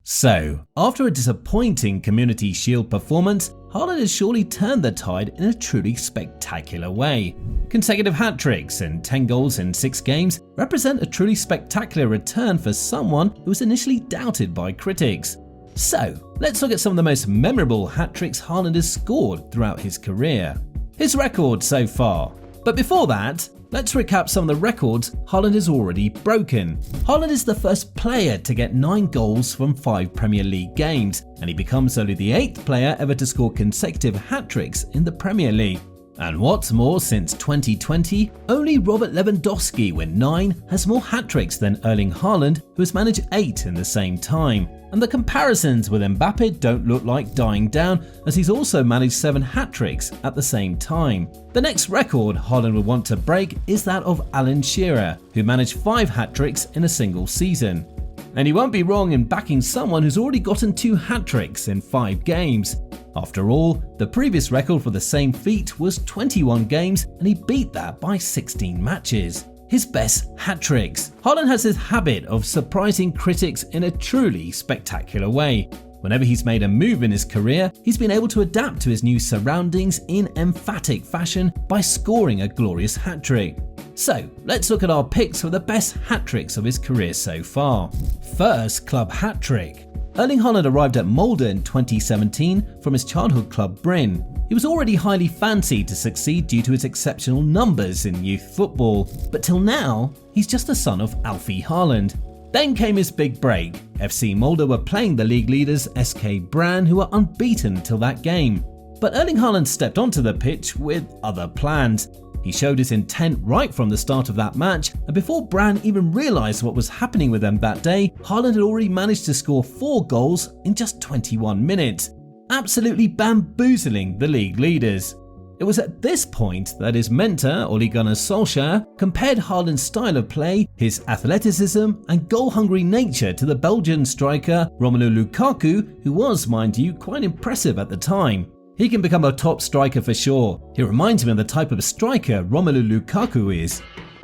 So, after a disappointing Community Shield performance, Haaland has surely turned the tide in a truly spectacular way. Consecutive hat-tricks and 10 goals in 6 games represent a truly spectacular return for someone who was initially doubted by critics. So, let's look at some of the most memorable hat-tricks Haaland has scored throughout his career. His record so far. But before that, let's recap some of the records Haaland has already broken. Haaland is the first player to get 9 goals from 5 Premier League games, and he becomes only the 8th player ever to score consecutive hat-tricks in the Premier League. And what's more, since 2020, only Robert Lewandowski with 9 has more hat-tricks than Erling Haaland, who has managed 8 in the same time. And the comparisons with Mbappe don't look like dying down, as he's also managed 7 hat-tricks at the same time. The next record Haaland would want to break is that of Alan Shearer, who managed 5 hat-tricks in a single season. And he won't be wrong in backing someone who's already gotten 2 hat-tricks in 5 games. After all, the previous record for the same feat was 21 games, and he beat that by 16 matches. His best hat-tricks. Haaland has this habit of surprising critics in a truly spectacular way. Whenever he's made a move in his career, he's been able to adapt to his new surroundings in emphatic fashion by scoring a glorious hat-trick. So, let's look at our picks for the best hat-tricks of his career so far. First, club hat-trick. Erling Haaland arrived at Molde in 2017 from his childhood club Brynn. He was already highly fancied to succeed due to his exceptional numbers in youth football, but till now, he's just the son of Alfie Haaland. Then came his big break. FC Molde were playing the league leaders SK Brann, who were unbeaten till that game. But Erling Haaland stepped onto the pitch with other plans. He showed his intent right from the start of that match, and before Brann even realised what was happening with them that day, Haaland had already managed to score 4 goals in just 21 minutes, absolutely bamboozling the league leaders. It was at this point that his mentor, Ole Gunnar Solskjaer, compared Haaland's style of play, his athleticism and goal-hungry nature to the Belgian striker Romelu Lukaku, who was, mind you, quite impressive at the time. He can become a top striker for sure. He reminds me of the type of striker Romelu Lukaku is.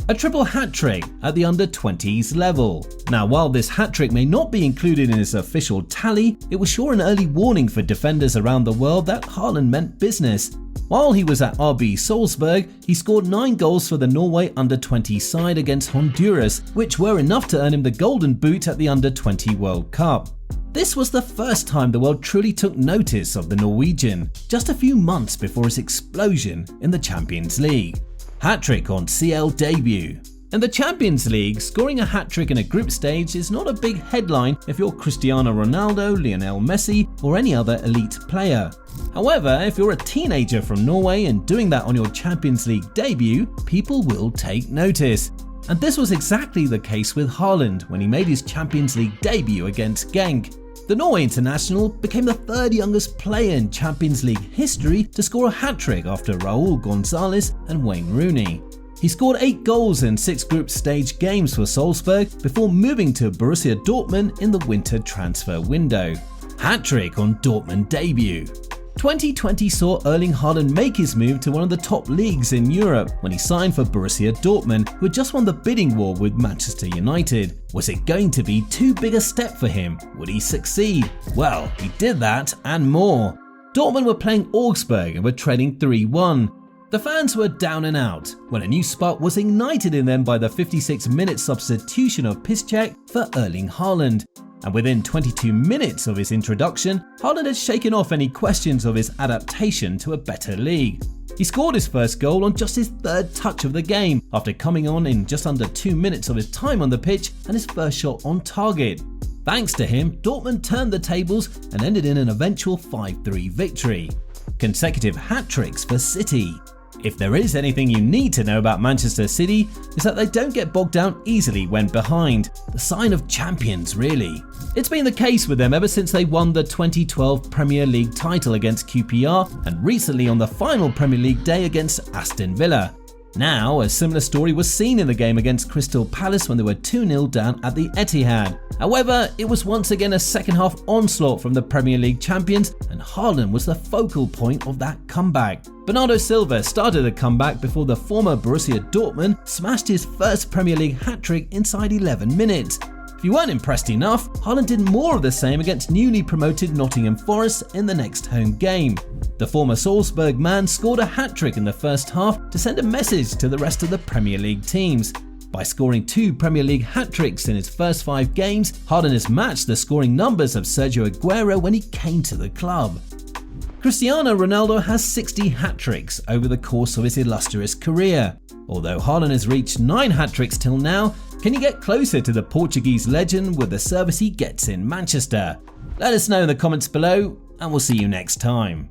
A triple hat-trick at the under-20s level. Now, while this hat-trick may not be included in his official tally, it was sure an early warning for defenders around the world that Haaland meant business. While he was at RB Salzburg, he scored 9 goals for the Norway under-20 side against Honduras, which were enough to earn him the Golden Boot at the under-20 World Cup. This was the first time the world truly took notice of the Norwegian, just a few months before his explosion in the Champions League. Hat-trick on CL debut. In the Champions League, scoring a hat-trick in a group stage is not a big headline if you're Cristiano Ronaldo, Lionel Messi, or any other elite player. However, if you're a teenager from Norway and doing that on your Champions League debut, people will take notice. And this was exactly the case with Haaland when he made his Champions League debut against Genk. The Norway international became the 3rd youngest player in Champions League history to score a hat-trick after Raul Gonzalez and Wayne Rooney. He scored 8 goals in 6 group stage games for Salzburg before moving to Borussia Dortmund in the winter transfer window. Hat-trick on Dortmund debut. 2020 saw Erling Haaland make his move to one of the top leagues in Europe when he signed for Borussia Dortmund, who had just won the bidding war with Manchester United. Was it going to be too big a step for him? Would he succeed? Well, he did that and more. Dortmund were playing Augsburg and were trailing 3-1. The fans were down and out when a new spark was ignited in them by the 56-minute substitution of Piszczek for Erling Haaland. And within 22 minutes of his introduction, Haaland had shaken off any questions of his adaptation to a better league. He scored his first goal on just his 3rd touch of the game, after coming on in just under 2 minutes of his time on the pitch and his first shot on target. Thanks to him, Dortmund turned the tables and ended in an eventual 5-3 victory. Consecutive hat-tricks for City. If there is anything you need to know about Manchester City, is that they don't get bogged down easily when behind. The sign of champions, really. It's been the case with them ever since they won the 2012 Premier League title against QPR and recently on the final Premier League day against Aston Villa. Now, a similar story was seen in the game against Crystal Palace when they were 2-0 down at the Etihad. However, it was once again a second-half onslaught from the Premier League champions, and Haaland was the focal point of that comeback. Bernardo Silva started the comeback before the former Borussia Dortmund smashed his first Premier League hat-trick inside 11 minutes. If you weren't impressed enough, Haaland did more of the same against newly promoted Nottingham Forest in the next home game. The former Salzburg man scored a hat-trick in the first half to send a message to the rest of the Premier League teams. By scoring 2 Premier League hat-tricks in his first 5 games, Haaland has matched the scoring numbers of Sergio Aguero when he came to the club. Cristiano Ronaldo has 60 hat-tricks over the course of his illustrious career. Although Haaland has reached 9 hat-tricks till now, can he get closer to the Portuguese legend with the service he gets in Manchester? Let us know in the comments below, and we'll see you next time.